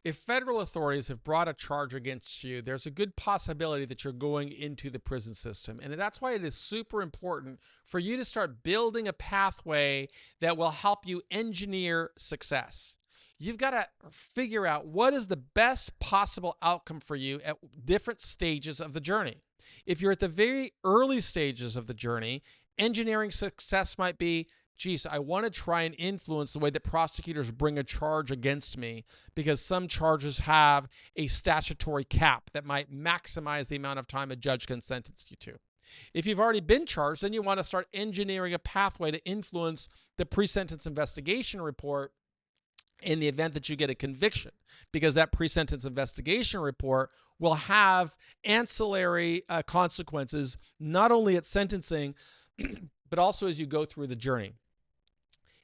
if federal authorities have brought a charge against you, there's a good possibility that you're going into the prison system. And that's why it is super important for you to start building a pathway that will help you engineer success. You've got to figure out what is the best possible outcome for you at different stages of the journey. If you're at the very early stages of the journey, engineering success might be, geez, I want to try and influence the way that prosecutors bring a charge against me because some charges have a statutory cap that might maximize the amount of time a judge can sentence you to. If you've already been charged, then you want to start engineering a pathway to influence the pre-sentence investigation report in the event that you get a conviction, because that pre-sentence investigation report will have ancillary consequences, not only at sentencing, but also as you go through the journey.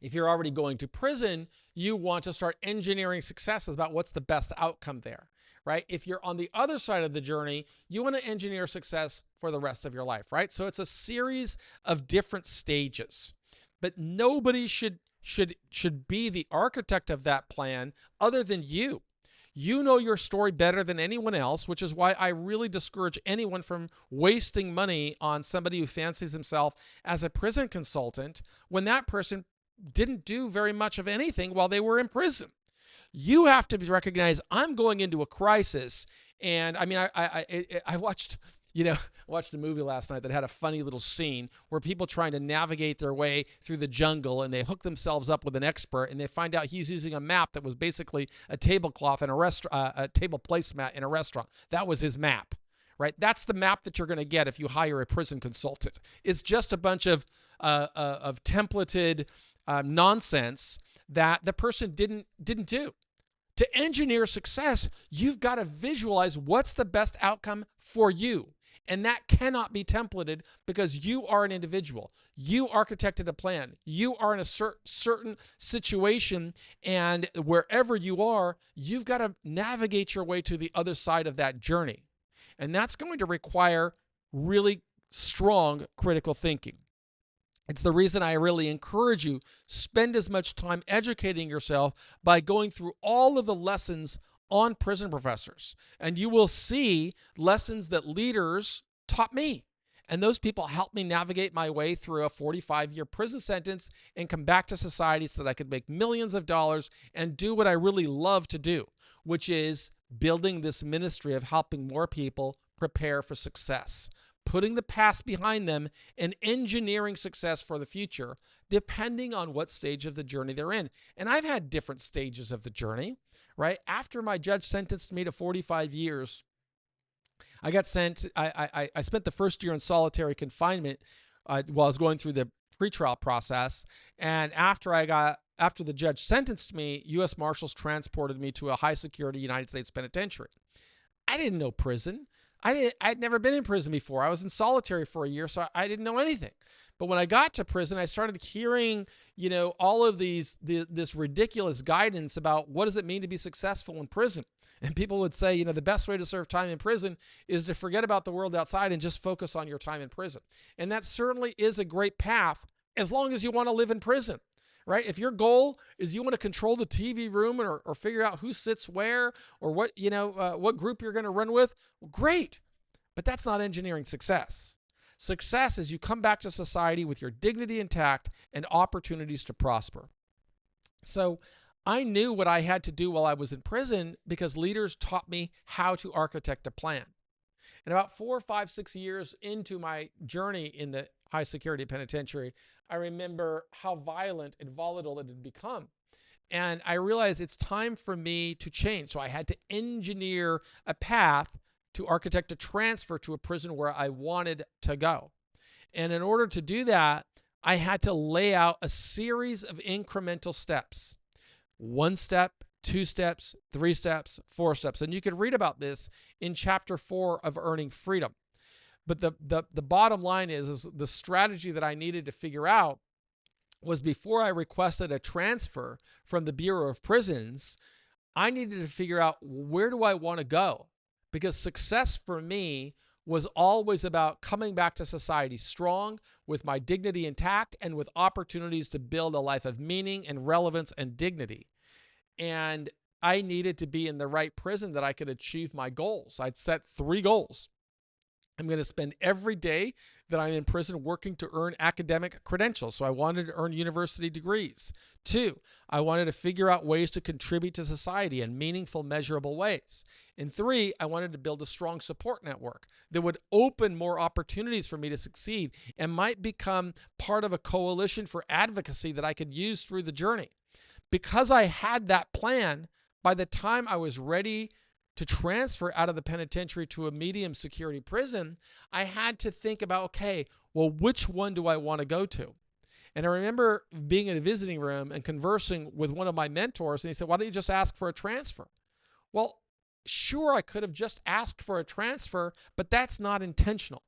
If you're already going to prison, you want to start engineering successes about what's the best outcome there, right? If you're on the other side of the journey, you want to engineer success for the rest of your life, right? So it's a series of different stages, but nobody should be the architect of that plan other than you. You know your story better than anyone else, which is why I really discourage anyone from wasting money on somebody who fancies himself as a prison consultant when that person didn't do very much of anything while they were in prison. You have to recognize, I'm going into a crisis. And I mean, I watched a movie last night that had a funny little scene where people trying to navigate their way through the jungle, and they hook themselves up with an expert, and they find out he's using a map that was basically a tablecloth in a restaurant, a table placemat in a restaurant. That was his map, right? That's the map that you're going to get if you hire a prison consultant. It's just a bunch of templated nonsense that the person didn't do. To engineer success, you've got to visualize what's the best outcome for you. And that cannot be templated because you are an individual. You architected a plan. You are in a certain situation, and wherever you are, you've got to navigate your way to the other side of that journey. And that's going to require really strong critical thinking. It's the reason I really encourage you, spend as much time educating yourself by going through all of the lessons on prison professors. And you will see lessons that leaders taught me. And those people helped me navigate my way through a 45-year prison sentence and come back to society so that I could make millions of dollars and do what I really love to do, which is building this ministry of helping more people prepare for success, putting the past behind them and engineering success for the future, depending on what stage of the journey they're in. And I've had different stages of the journey, right? After my judge sentenced me to 45 years, I got sent, I spent the first year in solitary confinement while I was going through the pretrial process. And after the judge sentenced me, U.S. Marshals transported me to a high security United States penitentiary. I didn't know prison. I'd never been in prison before. I was in solitary for a year, so I didn't know anything. But when I got to prison, I started hearing, all of this ridiculous guidance about what does it mean to be successful in prison. And people would say, the best way to serve time in prison is to forget about the world outside and just focus on your time in prison. And that certainly is a great path as long as you want to live in prison. Right? If your goal is you want to control the TV room or figure out who sits where or what group you're going to run with, well, great. But that's not engineering success. Success is you come back to society with your dignity intact and opportunities to prosper. So I knew what I had to do while I was in prison because leaders taught me how to architect a plan. And about 4, 5, 6 years into my journey in the high security penitentiary, I remember how violent and volatile it had become. And I realized it's time for me to change. So I had to engineer a path to architect a transfer to a prison where I wanted to go. And in order to do that, I had to lay out a series of incremental steps. 1 step, 2 steps, 3 steps, 4 steps. And you can read about this in chapter 4 of Earning Freedom. But the bottom line is the strategy that I needed to figure out was before I requested a transfer from the Bureau of Prisons, I needed to figure out where do I want to go? Because success for me was always about coming back to society strong, with my dignity intact, and with opportunities to build a life of meaning and relevance and dignity. And I needed to be in the right prison that I could achieve my goals. I'd set 3 goals. I'm going to spend every day that I'm in prison working to earn academic credentials. So I wanted to earn university degrees. 2, I wanted to figure out ways to contribute to society in meaningful, measurable ways. And 3, I wanted to build a strong support network that would open more opportunities for me to succeed and might become part of a coalition for advocacy that I could use through the journey. Because I had that plan, by the time I was ready to transfer out of the penitentiary to a medium security prison, I had to think about, okay, well, which one do I want to go to? And I remember being in a visiting room and conversing with one of my mentors, and he said, why don't you just ask for a transfer? Well, sure, I could have just asked for a transfer, but that's not intentional.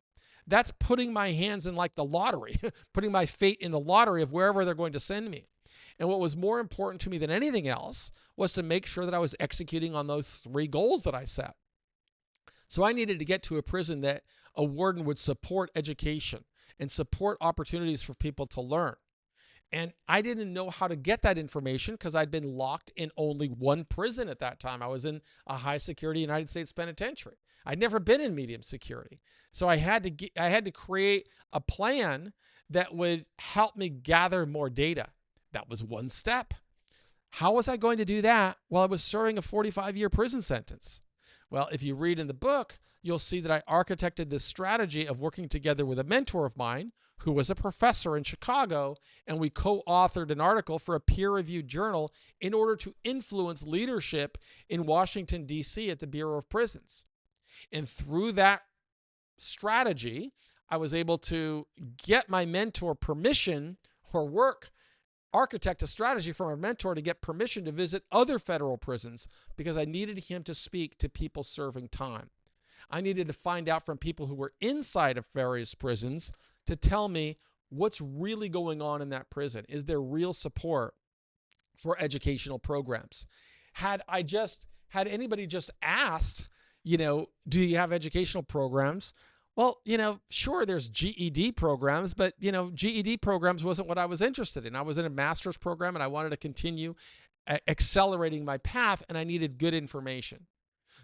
That's putting my hands in like the lottery, putting my fate in the lottery of wherever they're going to send me. And what was more important to me than anything else was to make sure that I was executing on those 3 goals that I set. So I needed to get to a prison that a warden would support education and support opportunities for people to learn. And I didn't know how to get that information because I'd been locked in only one prison at that time. I was in a high security United States penitentiary. I'd never been in medium security. So I had to create a plan that would help me gather more data. That was one step. How was I going to do that while I was serving a 45-year prison sentence? Well, if you read in the book, you'll see that I architected this strategy of working together with a mentor of mine who was a professor in Chicago, and we co-authored an article for a peer-reviewed journal in order to influence leadership in Washington, D.C. at the Bureau of Prisons. And through that strategy, I was able to get my mentor permission or architect a strategy from our mentor to get permission to visit other federal prisons because I needed him to speak to people serving time. I needed to find out from people who were inside of various prisons to tell me what's really going on in that prison. Is there real support for educational programs? Had anybody just asked, do you have educational programs? Well, sure, there's GED programs, but, GED programs wasn't what I was interested in. I was in a master's program and I wanted to continue accelerating my path, and I needed good information.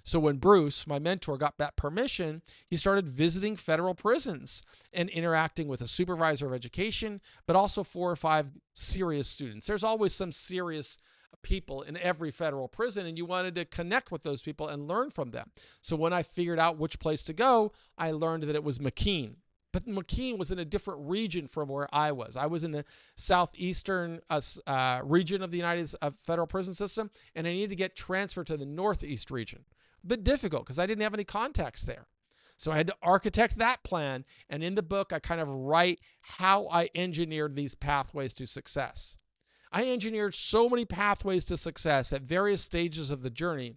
So when Bruce, my mentor, got that permission, he started visiting federal prisons and interacting with a supervisor of education, but also 4 or 5 serious students. There's always some serious people in every federal prison, and you wanted to connect with those people and learn from them. So when I figured out which place to go, I learned that it was McKean. But McKean was in a different region from where I was. I was in the southeastern region of the United federal prison system, and I needed to get transferred to the northeast region. A bit difficult because I didn't have any contacts there. So I had to architect that plan, and in the book, I kind of write how I engineered these pathways to success. I engineered so many pathways to success at various stages of the journey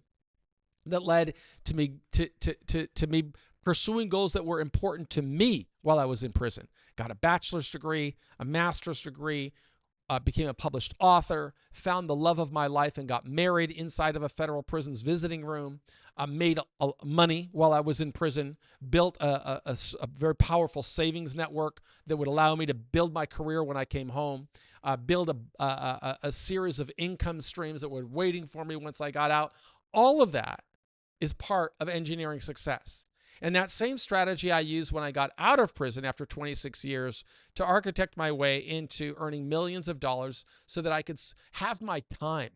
that led to me to me pursuing goals that were important to me while I was in prison. Got a bachelor's degree, a master's degree, became a published author, found the love of my life and got married inside of a federal prison's visiting room, made money while I was in prison, built a very powerful savings network that would allow me to build my career when I came home, build a series of income streams that were waiting for me once I got out. All of that is part of engineering success. And that same strategy I used when I got out of prison after 26 years to architect my way into earning millions of dollars so that I could have my time.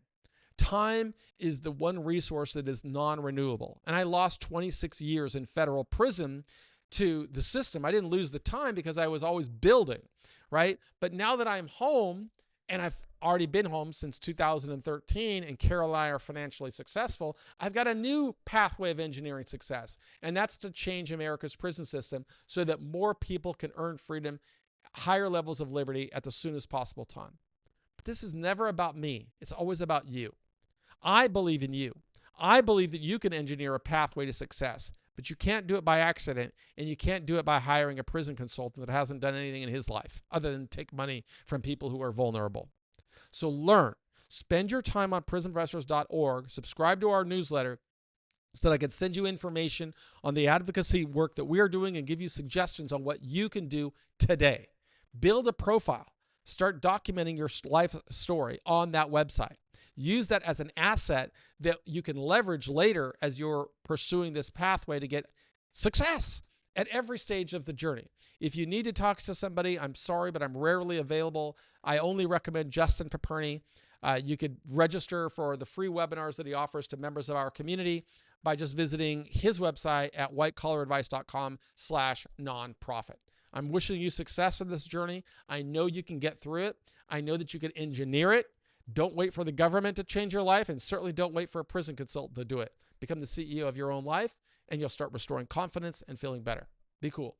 Time is the one resource that is non-renewable. And I lost 26 years in federal prison to the system. I didn't lose the time because I was always building, right? But now that I'm home, and I've already been home since 2013, and Carol and I are financially successful, I've got a new pathway of engineering success, and that's to change America's prison system so that more people can earn freedom, higher levels of liberty at the soonest possible time. But this is never about me. It's always about you. I believe in you. I believe that you can engineer a pathway to success, but you can't do it by accident, and you can't do it by hiring a prison consultant that hasn't done anything in his life other than take money from people who are vulnerable. So learn. Spend your time on prisonprofessors.org. Subscribe to our newsletter so that I can send you information on the advocacy work that we are doing and give you suggestions on what you can do today. Build a profile. Start documenting your life story on that website. use that as an asset that you can leverage later as you're pursuing this pathway to get success at every stage of the journey. If you need to talk to somebody, I'm sorry, but I'm rarely available. I only recommend Justin Paperny. You could register for the free webinars that he offers to members of our community by just visiting his website at whitecollaradvice.com/nonprofit. I'm wishing you success with this journey. I know you can get through it. I know that you can engineer it. Don't wait for the government to change your life, and certainly don't wait for a prison consultant to do it. Become the CEO of your own life, and you'll start restoring confidence and feeling better. Be cool.